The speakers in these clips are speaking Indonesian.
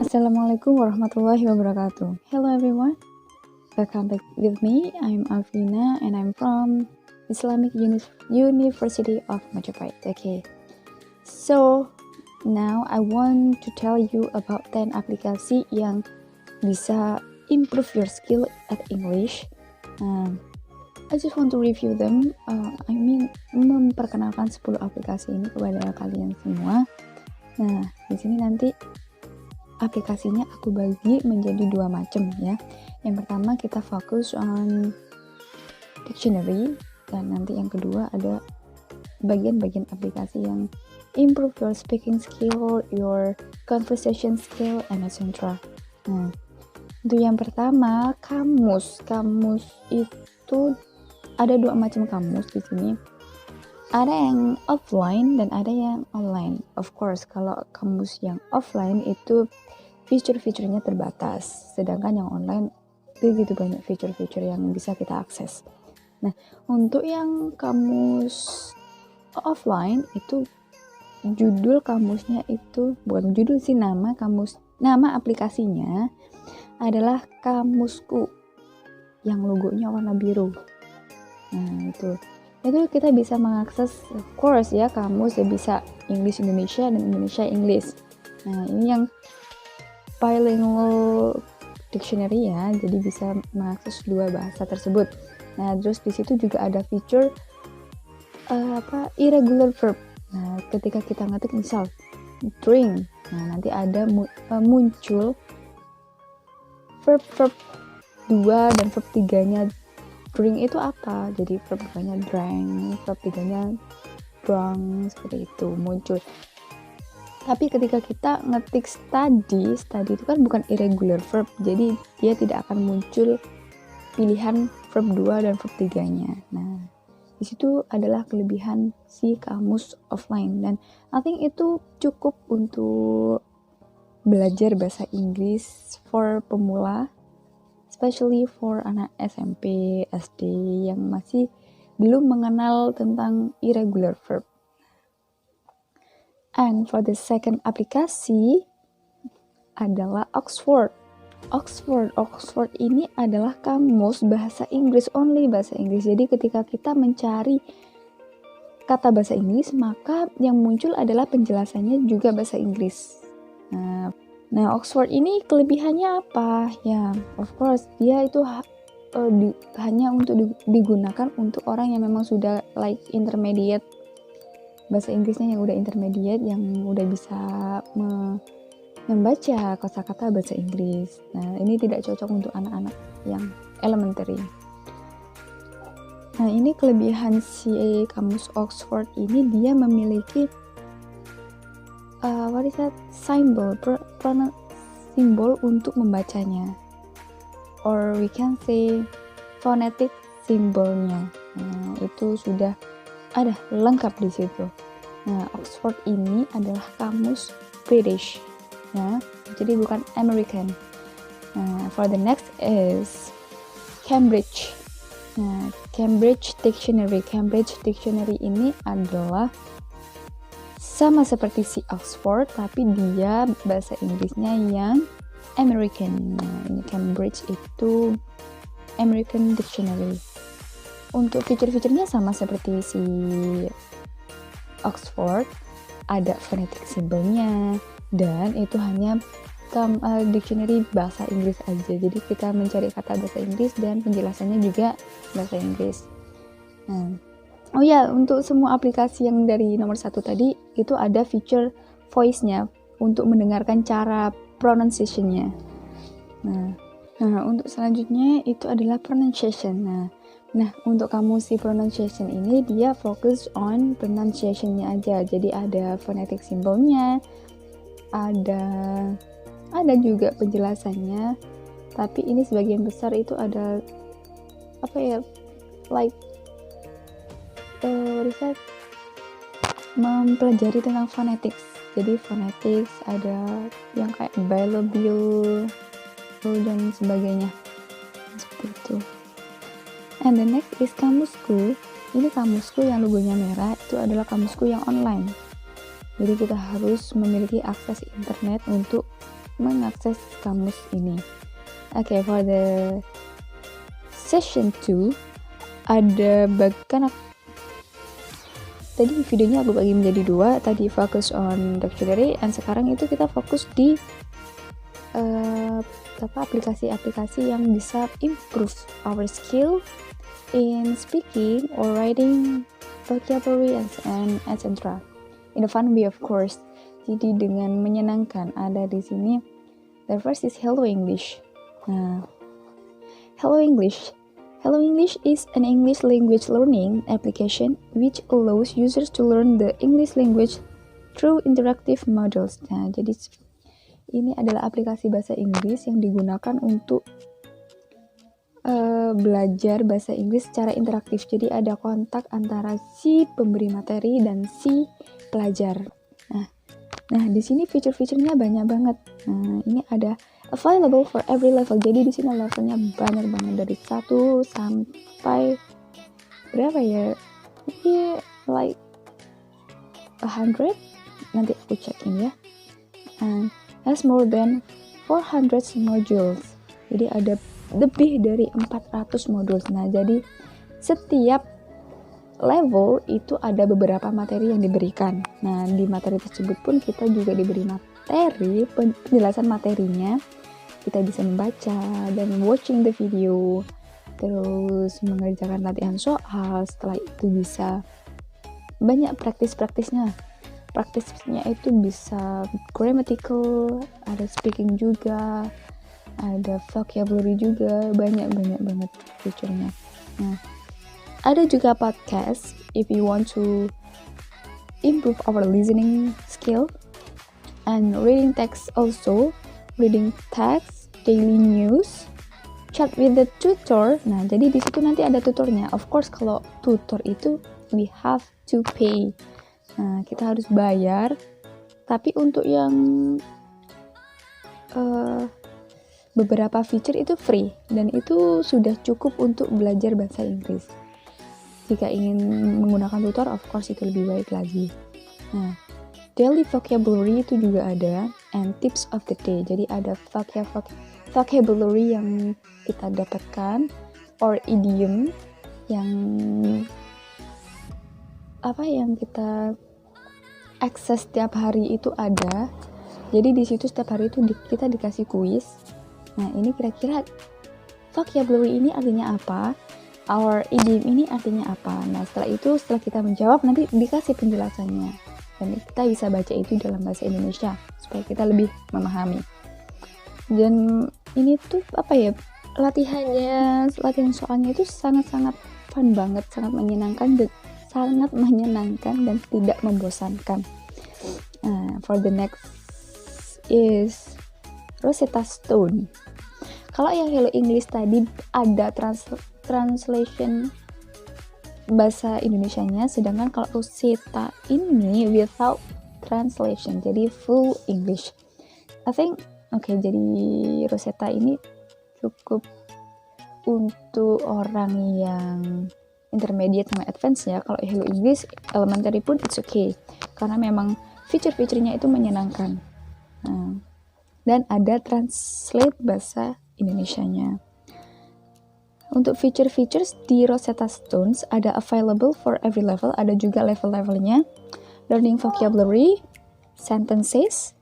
Assalamualaikum warahmatullahi wabarakatuh. Hello everyone, welcome back with me. I'm Alvina and I'm from Islamic University of Majapahit. Okay, so now I want to tell you about 10 aplikasi yang bisa improve your skill at English. I just want to review them. Memperkenalkan 10 aplikasi ini kepada kalian semua. Nah, di sini nanti aplikasinya aku bagi menjadi 2 macam ya. Yang pertama kita fokus on dictionary, dan nanti yang kedua ada bagian-bagian aplikasi yang improve your speaking skill, your conversation skill, and etc. Nah, untuk yang pertama, kamus. Kamus itu ada 2 macam kamus di sini. Ada yang offline dan ada yang online. Of course, kalau kamus yang offline itu fitur-fiturnya terbatas, sedangkan yang online begitu banyak fitur-fitur yang bisa kita akses. Nah, untuk yang kamus offline itu judul kamusnya itu bukan judul sih, nama aplikasinya adalah Kamusku yang logonya warna biru. Nah, itu kita bisa mengakses, of course ya, kamus ya, bisa English Indonesia dan Indonesia English. Nah, ini yang bilingual dictionary ya, jadi bisa mengakses 2 bahasa tersebut. Nah, terus di situ juga ada fitur irregular verb. Nah, ketika kita ngetik misal drink, nah nanti ada muncul verb 2 dan verb 3-nya. Drink itu apa? Jadi verb 2-nya drank, verb 3-nya drunk, seperti itu muncul. Tapi ketika kita ngetik study itu kan bukan irregular verb, jadi dia tidak akan muncul pilihan verb 2 dan verb 3-nya. Nah, di situ adalah kelebihan si kamus offline, dan I think itu cukup untuk belajar bahasa Inggris for pemula, especially for anak SMP, SD yang masih belum mengenal tentang irregular verb. And for the second aplikasi adalah Oxford. Oxford ini adalah kamus bahasa Inggris, only bahasa Inggris. Jadi ketika kita mencari kata bahasa Inggris, maka yang muncul adalah penjelasannya juga bahasa Inggris. Nah, Oxford ini kelebihannya apa? Ya, of course dia itu hanya untuk digunakan untuk orang yang memang sudah like intermediate, bahasa Inggrisnya yang udah intermediate, yang udah bisa membaca kosakata bahasa Inggris. Nah, ini tidak cocok untuk anak-anak yang elementary. Nah, ini kelebihan si kamus Oxford ini, dia memiliki simbol untuk membacanya, or we can say phonetic simbolnya. Nah, itu sudah ada lengkap di situ. Nah, Oxford ini adalah kamus British, ya, jadi bukan American. Nah, for the next is Cambridge. Nah, Cambridge Dictionary ini adalah sama seperti si Oxford, tapi dia bahasa Inggrisnya yang American. Nah, ini Cambridge itu American Dictionary. Untuk fitur-fiturnya sama seperti si Oxford, ada phonetic simbolnya, dan itu hanya dictionary bahasa Inggris aja. Jadi kita mencari kata bahasa Inggris dan penjelasannya juga bahasa Inggris. Nah, oh ya, untuk semua aplikasi yang dari nomor 1 tadi itu ada fitur voice-nya untuk mendengarkan cara pronunciation-nya. Nah, untuk selanjutnya itu adalah pronunciation. Nah, untuk kamu si pronunciation ini dia fokus on pronunciation-nya aja. Jadi ada phonetic simbolnya, ada juga penjelasannya. Tapi ini sebagian besar itu ada riset mempelajari tentang phonetics. Jadi phonetics ada yang kayak bilabial dan sebagainya, seperti itu. And the next is Kamusku. Ini Kamusku yang logonya merah, itu adalah Kamusku yang online. Jadi kita harus memiliki akses internet untuk mengakses kamus ini. Oke, for the session 2 ada tadi videonya aku bagi menjadi 2, tadi fokus on dictionary, and sekarang itu kita fokus di aplikasi-aplikasi yang bisa improve our skill in speaking or writing, vocabulary, and etc. In a fun way, of course. Jadi dengan menyenangkan. Ada di sini. The first is Hello English. Nah, Hello English. Hello English is an English language learning application which allows users to learn the English language through interactive modules. Nah, jadi ini adalah aplikasi bahasa Inggris yang digunakan untuk belajar bahasa Inggris secara interaktif. Jadi ada kontak antara si pemberi materi dan si pelajar. Nah, di sini fitur-fiturnya banyak banget. Nah, ini ada available for every level. Jadi di sini levelnya banyak banget dari 1 sampai berapa ya? Ini like 100. Nanti aku cekin ya. And has more than 400 modules. Jadi ada lebih dari 400 modul. Nah, jadi setiap level itu ada beberapa materi yang diberikan. Nah, di materi tersebut pun kita juga diberi materi, penjelasan materinya. Kita bisa membaca dan watching the video, terus mengerjakan latihan soal. Setelah itu bisa banyak praktisnya. Praktisnya itu bisa grammatical, ada speaking juga, ada vocabulary juga, banyak banget fiturnya. Nah, ada juga podcast if you want to improve our listening skill, and reading text also, reading text, daily news, chat with the tutor. Nah, jadi di situ nanti ada tutornya. Of course, kalau tutor itu we have to pay. Nah, kita harus bayar. Tapi untuk yang beberapa fitur itu free, dan itu sudah cukup untuk belajar bahasa Inggris. Jika ingin menggunakan tutor, of course itu lebih baik lagi. Nah, daily vocabulary itu juga ada, and tips of the day. Jadi ada vocabulary yang kita dapatkan, or idiom yang kita akses setiap hari itu ada. Jadi di situ setiap hari itu kita dikasih kuis. Nah, ini kira-kira vocabulary ini artinya apa? Our idiom ini artinya apa? Nah, setelah kita menjawab, nanti dikasih penjelasannya. Dan kita bisa baca itu dalam bahasa Indonesia, supaya kita lebih memahami. Dan ini tuh latihan soalnya itu sangat-sangat fun banget, sangat menyenangkan dan tidak membosankan. For the next is Rosetta Stone. Kalau yang Hello English tadi ada translation bahasa Indonesianya, sedangkan kalau Rosetta ini without translation, jadi full English. I think jadi Rosetta ini cukup untuk orang yang intermediate sama advance ya. Kalau Hello English elementary pun it's okay, karena memang fitur-fiturnya itu menyenangkan. Dan ada translate bahasa Indonesianya. Untuk features di Rosetta Stones ada available for every level, ada juga level-levelnya. Learning vocabulary, sentences,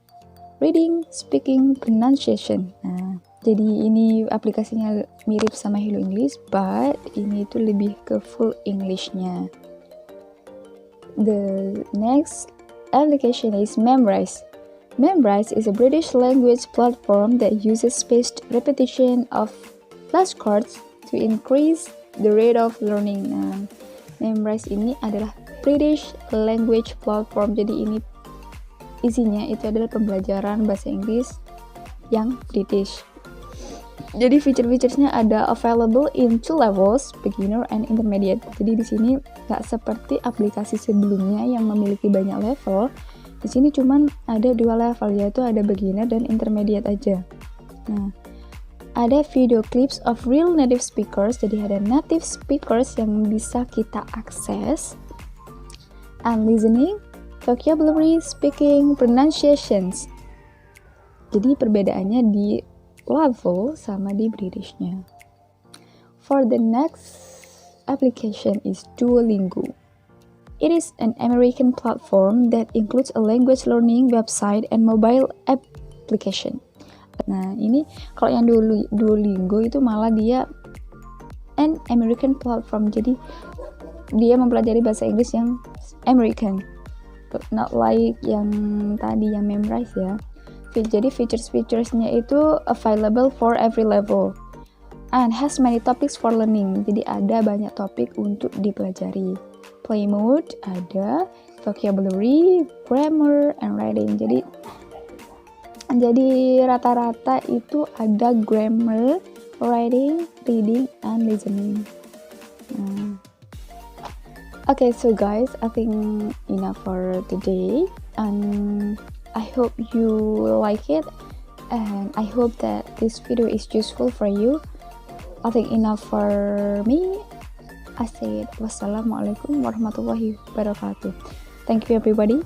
reading, speaking, pronunciation. Nah, jadi ini aplikasinya mirip sama Hello English, but ini itu lebih ke full English-nya. The next application is Memrise. Memrise is a British language platform that uses spaced repetition of flashcards to increase the rate of learning. Nah, Memrise ini adalah British language platform. Jadi ini isinya itu adalah pembelajaran bahasa Inggris yang British. Jadi fitur-fiturnya ada available in 2 levels, beginner and intermediate. Jadi di sini nggak seperti aplikasi sebelumnya yang memiliki banyak level. Di sini cuman ada 2 level, yaitu ada beginner dan intermediate aja. Nah, ada video clips of real native speakers, jadi ada native speakers yang bisa kita akses. And listening, vocabulary, speaking, pronunciations. Jadi perbedaannya di level sama di Britishnya. For the next application is Duolingo. It is an American platform that includes a language learning website and mobile application. Nah, ini kalau yang Duolingo itu malah dia an American platform. Jadi dia mempelajari bahasa Inggris yang American. Not like yang tadi yang memorize ya. Jadi features-featuresnya itu available for every level and has many topics for learning. Jadi ada banyak topik untuk dipelajari. Play mode ada, vocabulary, grammar, and writing. Jadi rata-rata itu ada grammar, writing, reading, and listening. Okay, so guys, I think enough for today, and I hope you like it, and I hope that this video is useful for you. I think enough for me. I said wassalamualaikum warahmatullahi wabarakatuh. Thank you everybody.